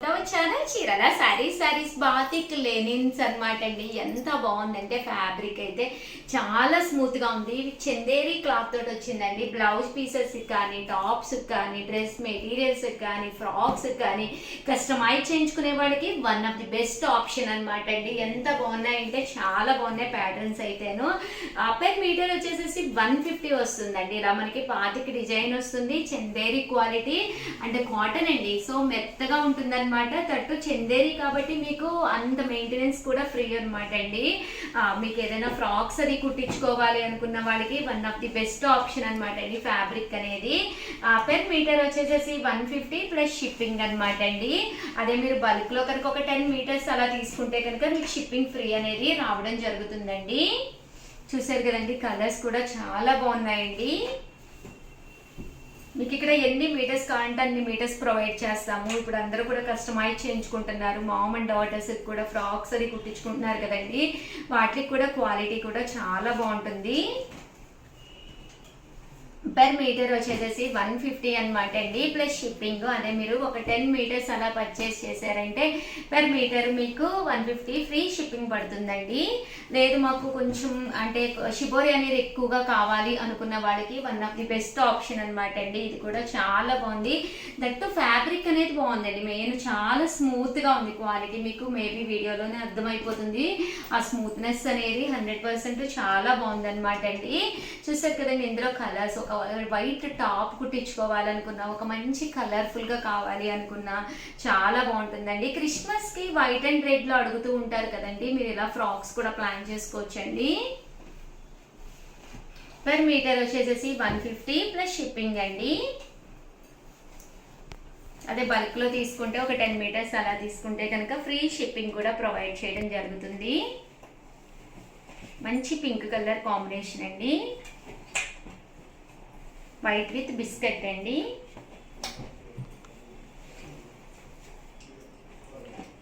వచ్చాను చీరల saris batik linens అనమాట అండి. ఎంత బాగుందంటే ఫ్యాబ్రిక్ అయితే చాలా స్మూత్ గా ఉంది. చందేరి క్లాత్ తోటి వచ్చిందండి. బ్లౌజ్ పీసెస్ కానీ, టాప్స్ కానీ, డ్రెస్ మెటీరియల్స్ కానీ, ఫ్రాక్స్ కానీ కస్టమైజ్ చేయించుకునే వాళ్ళకి one of the best option అనమాట అండి. ఎంత బాగున్నాయంటే చాలా బాగున్నాయి ప్యాటర్న్స్ అయితేను. పర్ మీటర్ వచ్చేసేసి 150 వస్తుందండి. ఇలా మనకి పాతికి డిజైన్ వస్తుంది. చందేరి క్వాలిటీ అంటే కాటన్ అండి. సో మెత్తగా ఉంటుంది అనమాట. తట్టు చందేరి కాబట్టి మీకు అంత మెయింటెనెన్స్ కూడా ఫ్రీ అనమాట అండి. మీకు ఏదైనా ఫ్రాక్స్ అది కుట్టించుకోవాలి అనుకున్న వాళ్ళకి one of the best option అనమాట అండి ఫ్యాబ్రిక్ అనేది. పెర్ మీటర్ వచ్చేసేసి 150 ప్లస్ షిప్పింగ్ అనమాట అండి. అదే మీరు బల్క్ లో కనుక ఒక 10 మీటర్స్ అలా తీసుకుంటే కనుక మీకు షిప్పింగ్ ఫ్రీ అనేది రావడం జరుగుతుందండి. చూసారు కదండి, కలర్స్ కూడా చాలా బాగున్నాయండి. మీకు ఇక్కడ ఎన్ని మీటర్స్ కావాలంటే అన్ని మీటర్స్ ప్రొవైడ్ చేస్తాము. ఇప్పుడు అందరూ కూడా కస్టమైజ్ చేయించుకుంటున్నారు. మామ్ అండ్ డాటర్స్ కూడా ఫ్రాక్స్ అది కుట్టించుకుంటున్నారు కదండి. వాటికి కూడా క్వాలిటీ కూడా చాలా బాగుంటుంది. పర్ మీటర్ వచ్చేసి 150 అనమాట అండి ప్లస్ షిప్పింగ్. అదే మీరు ఒక 10 మీటర్స్ అలా పర్చేస్ చేశారంటే పర్ మీటర్ మీకు 150 ఫ్రీ షిప్పింగ్ పడుతుందండి. లేదు మాకు కొంచెం అంటే షిబోరి అనేది ఎక్కువగా కావాలి అనుకున్న వాళ్ళకి one of the best option అనమాట అండి. ఇది కూడా చాలా బాగుంది. దట్టు ఫ్యాబ్రిక్ అనేది బాగుందండి. మెయిన్ చాలా స్మూత్ గా ఉంది. క్వాలిటీ మీకు మేబీ వీడియోలోనే అర్థమైపోతుంది. ఆ స్మూత్నెస్ అనేది 100% చాలా బాగుంది అనమాట అండి. చూసారు కదండి, ఇందులో కలర్స్ ఒక వైట్ టాప్ కుట్టించుకోవాలనుకున్నా, ఒక మంచి కలర్ఫుల్ గా కావాలి అనుకున్నా చాలా బాగుంటుందండి. క్రిస్మస్ కి వైట్ అండ్ రెడ్ లో అడుగుతూ ఉంటారు కదండి. మీరు ఇలా ఫ్రాక్స్ కూడా ప్లాన్ చేసుకోవచ్చండి. పర్ మీటర్ వచ్చేసేసి 150 ప్లస్ షిప్పింగ్ అండి. అదే బల్క్ లో తీసుకుంటే ఒక 10 మీటర్స్ అలా తీసుకుంటే కనుక ఫ్రీ షిప్పింగ్ కూడా ప్రొవైడ్ చేయడం జరుగుతుంది. మంచి పింక్ కలర్ కాంబినేషన్ అండి. వైట్ విత్ బిస్కెట్ అండి.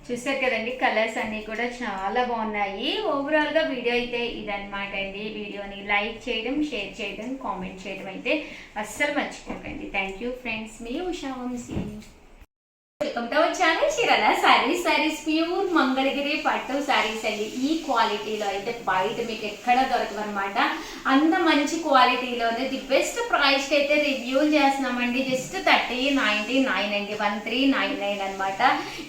చూసారు కదండి, కలర్స్ అన్నీ కూడా చాలా బాగున్నాయి. ఓవరాల్ గా వీడియో అయితే ఇదన్నమాట అండి. వీడియోని లైక్ చేయడం, షేర్ చేయడం, కామెంట్ చేయడం అయితే అస్సలు మర్చిపోకండి. థ్యాంక్ యూ ఫ్రెండ్స్, మీ Usha Vamshi. Welcome to our channel చీరల సారీస్ ప్యూర్ మంగళగిరి పట్టు సారీస్ అండి. ఈ క్వాలిటీలో అయితే బయట మీకు ఎక్కడ దొరకదు అనమాట. అంత మంచి క్వాలిటీలోనే ది బెస్ట్ ప్రైస్ కి అయితే రివ్యూలు చేస్తున్నామండి. జస్ట్ 3099 అండి, 1399 అనమాట.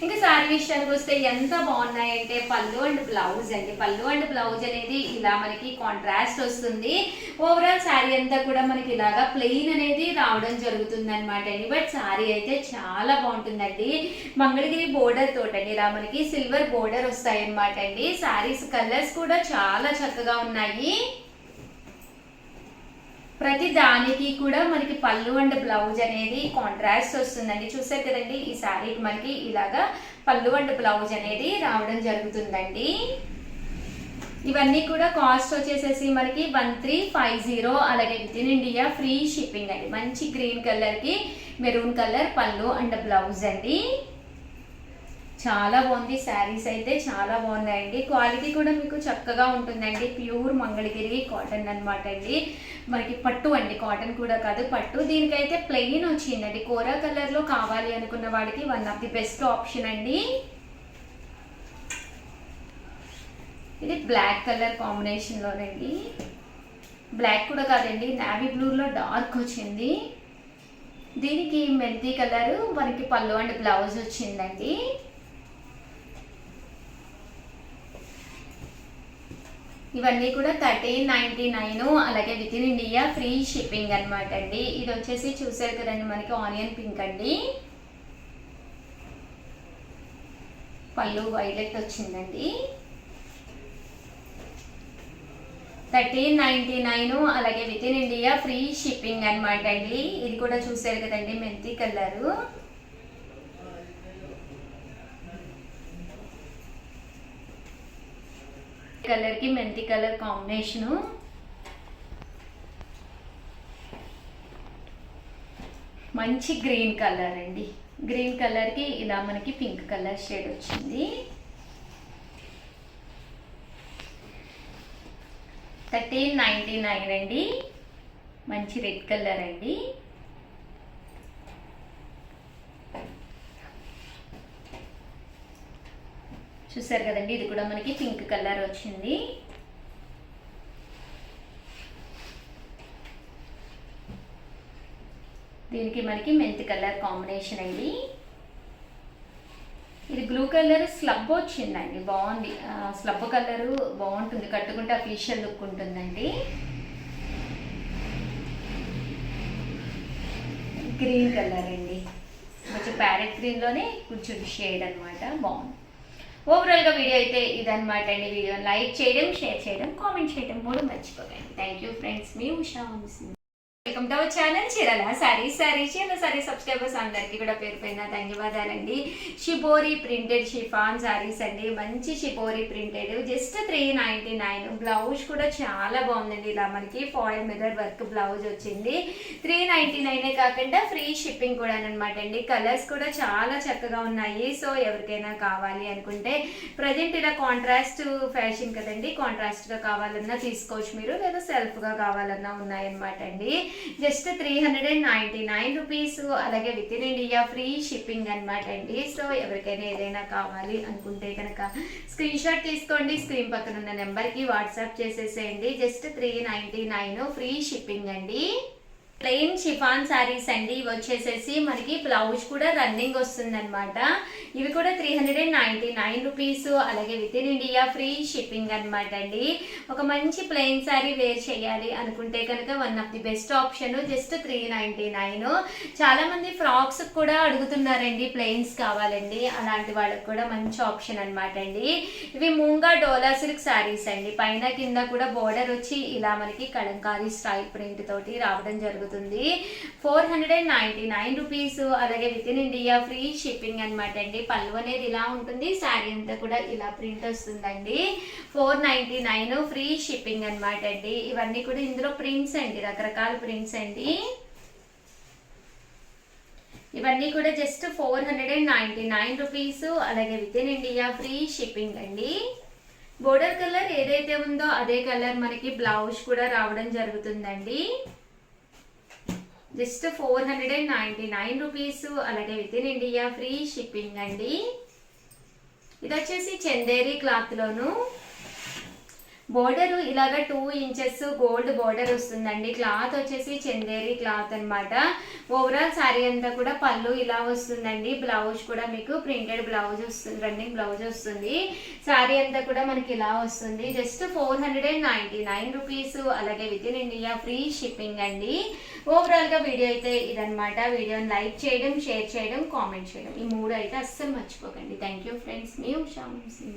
ఇంకా సారీ విషయానికి వస్తే ఎంత బాగున్నాయంటే పళ్ళు అండ్ బ్లౌజ్ అండి. పళ్ళు అండ్ బ్లౌజ్ అనేది ఇలా మనకి కాంట్రాస్ట్ వస్తుంది. ఓవరాల్ సారీ అంతా కూడా మనకి ఇలాగా ప్లెయిన్ అనేది రావడం జరుగుతుంది అనమాట అండి. బట్ సారీ అయితే చాలా బాగుంటుందండి. మంగళగిరి బోర్డర్ తోటండి ఇలా మనకి సిల్వర్ బోర్డర్ వస్తాయి అన్నమాట అండి. సారీస్ కలర్స్ కూడా చాలా చక్కగా ఉన్నాయి. ప్రతి దానికి కూడా మనకి పళ్ళు అండ్ బ్లౌజ్ అనేది కాంట్రాస్ట్ వస్తుందండి. చూసారు కదండి, ఈ సారీకి మనకి ఇలాగా పళ్ళు అండ్ బ్లౌజ్ అనేది రావడం జరుగుతుందండి. ఇవన్నీ కూడా కాస్ట్ వచ్చేసేసి మనకి 1350. అలాగే with in India free shipping అండి. మంచి గ్రీన్ కలర్ కి మెరూన్ కలర్ పళ్ళు అండ్ బ్లౌజ్ అండి. చాలా బాగుంది. శారీస్ అయితే చాలా బాగున్నాయండి. క్వాలిటీ కూడా మీకు చక్కగా ఉంటుందండి. ప్యూర్ మంగళగిరి కాటన్ అనమాట అండి. మనకి పట్టు అండి, కాటన్ కూడా కాదు పట్టు. దీనికైతే ప్లెయిన్ వచ్చిందండి. కోరా కలర్ లో కావాలి అనుకున్న వాడికి one of the best option అండి. ఇది బ్లాక్ కలర్ కాంబినేషన్ లోనండి. బ్లాక్ కూడా కాదండి, నావీ బ్లూలో డార్క్ వచ్చింది. దీనికి మెంతి కలర్ మనకి పళ్ళు అండ్ బ్లౌజ్ వచ్చిందండి. ఇవన్నీ కూడా 1399. అలాగే with in India free shipping అనమాట అండి. ఇది వచ్చేసి చూసారు కదండి, మనకి ఆనియన్ పింక్ అండి. పళ్ళు వైలెట్ వచ్చిందండి. 1399. అలాగే with in India free shipping అనమాట అండి. ఇది కూడా చూసారు కదండి, మెంతి కలరు. కలర్ కి మెంతి కలర్ కాంబినేషను. మంచి గ్రీన్ కలర్ అండి. గ్రీన్ కలర్ కి ఇలా మనకి పింక్ కలర్ షేడ్ వచ్చింది. 1399 అండి. మంచి రెడ్ కలర్ అండి. చూసారు కదండి, ఇది కూడా మనకి పింక్ కలర్ వచ్చింది. దీనికి మనకి మెంతి కలర్ కాంబినేషన్ అండి. ఇది బ్లూ కలర్ స్లబ్ వచ్చిందండి, బాగుంది. స్లబ్ కలరు బాగుంటుంది, కట్టుకుంటే అఫీషియల్ లుక్ ఉంటుందండి. గ్రీన్ కలర్ అండి, కొంచెం ప్యారెట్ గ్రీన్లోనే కొంచెం షేడ్ అనమాట, బాగుంది. ఓవరాల్గా వీడియో అయితే ఇదనమాట అండి. వీడియోని లైక్ చేయడం, షేర్ చేయడం, కామెంట్ చేయడం కూడా మర్చిపోకండి. థ్యాంక్ యూ ఫ్రెండ్స్, మీ Usha Vamshi. Welcome to our channel చీరల సారీ సబ్స్క్రైబర్స్ అందరికీ కూడా పేరు పైన ధన్యవాదాలండి. షిబోరి ప్రింటెడ్ షిఫాన్ సారీస్ అండి, మంచి షిబోరి ప్రింటెడ్, జస్ట్ 399. బ్లౌజ్ కూడా చాలా బాగుందండి, ఇలా మనకి ఫాయిల్ మిర్రర్ వర్క్ బ్లౌజ్ వచ్చింది. 399 కాకుండా ఫ్రీ షిప్పింగ్ కూడా అనమాట అండి. కలర్స్ కూడా చాలా చక్కగా ఉన్నాయి. సో ఎవరికైనా కావాలి అనుకుంటే ప్రజెంట్ ఇలా కాంట్రాస్ట్ ఫ్యాషన్ కదండి, కాంట్రాస్ట్గా కావాలన్నా తీసుకోవచ్చు మీరు, లేదా సెల్ఫ్గా కావాలన్నా ఉన్నాయన్నమాట అండి. జస్ట్ 399 రూపీస్, అలాగే with in India free shipping అనమాట అండి. సో ఎవరికైనా ఏదైనా కావాలి అనుకుంటే కనుక స్క్రీన్ షాట్ తీసుకోండి, స్క్రీన్ పక్కన ఉన్న నెంబర్కి వాట్సాప్ చేసేసేయండి. జస్ట్ 399 ఫ్రీ షిప్పింగ్ అండి. ప్లెయిన్ షిఫాన్ శారీస్ అండి, ఇవి వచ్చేసేసి మనకి బ్లౌజ్ కూడా రన్నింగ్ వస్తుంది అనమాట. ఇవి కూడా 399 రూపీస్, అలాగే with in India free shipping అనమాట అండి. ఒక మంచి ప్లెయిన్ శారీ వేర్ చేయాలి అనుకుంటే కనుక one of the best option, just 399. చాలా మంది ఫ్రాక్స్ కూడా అడుగుతున్నారండి, ప్లెయిన్స్ కావాలండి, అలాంటి వాళ్ళకి కూడా మంచి ఆప్షన్ అనమాట అండి. ఇవి మూంగా డోలా సిల్క్ శారీస్ అండి, పైన కింద కూడా బోర్డర్ వచ్చి ఇలా మనకి కలంకారీ స్టైల్ ప్రింట్ తోటి రావడం జరుగుతుంది. 499 రూపీస్, అలాగే with in India free shipping అనమాట అండి. పళ్ళు అనేది ఇలా ఉంటుంది, శారీ అంతా కూడా ఇలా ప్రింట్ వస్తుందండి. 499 ఫ్రీ షిప్పింగ్ అనమాట అండి. ఇవన్నీ కూడా ఇందులో ప్రింట్స్ అండి, రకరకాల ప్రింట్స్ అండి. ఇవన్నీ కూడా జస్ట్ 499 రూపీస్, అలాగే with in India free shipping అండి. బోర్డర్ కలర్ ఏదైతే ఉందో అదే కలర్ మనకి బ్లౌజ్ కూడా రావడం జరుగుతుందండి. జస్ట్ 499 రూపీస్, అలాగే with in India free shipping అండి. ఇది వచ్చేసి చందేరి క్లాత్లోను బోర్డర్ ఇలాగ 2 ఇంచెస్ గోల్డ్ బోర్డర్ వస్తుందండి. క్లాత్ వచ్చేసి చందేరి క్లాత్ అనమాట. ఓవరాల్ శారీ అంతా కూడా పళ్ళు ఇలా వస్తుందండి. బ్లౌజ్ కూడా మీకు ప్రింటెడ్ బ్లౌజ్ వస్తుంది, రన్నింగ్ బ్లౌజ్ వస్తుంది. శారీ అంతా కూడా మనకి ఇలా వస్తుంది. జస్ట్ 499 రూపీస్, అలాగే with in India free shipping అండి. ఓవరాల్గా వీడియో అయితే ఇదనమాట. వీడియోని లైక్ చేయడం, షేర్ చేయడం, కామెంట్ చేయడం, ఈ 3 అయితే అస్సలు మర్చిపోకండి. థ్యాంక్ యూ ఫ్రెండ్స్, మీ ఉషా వంశీ.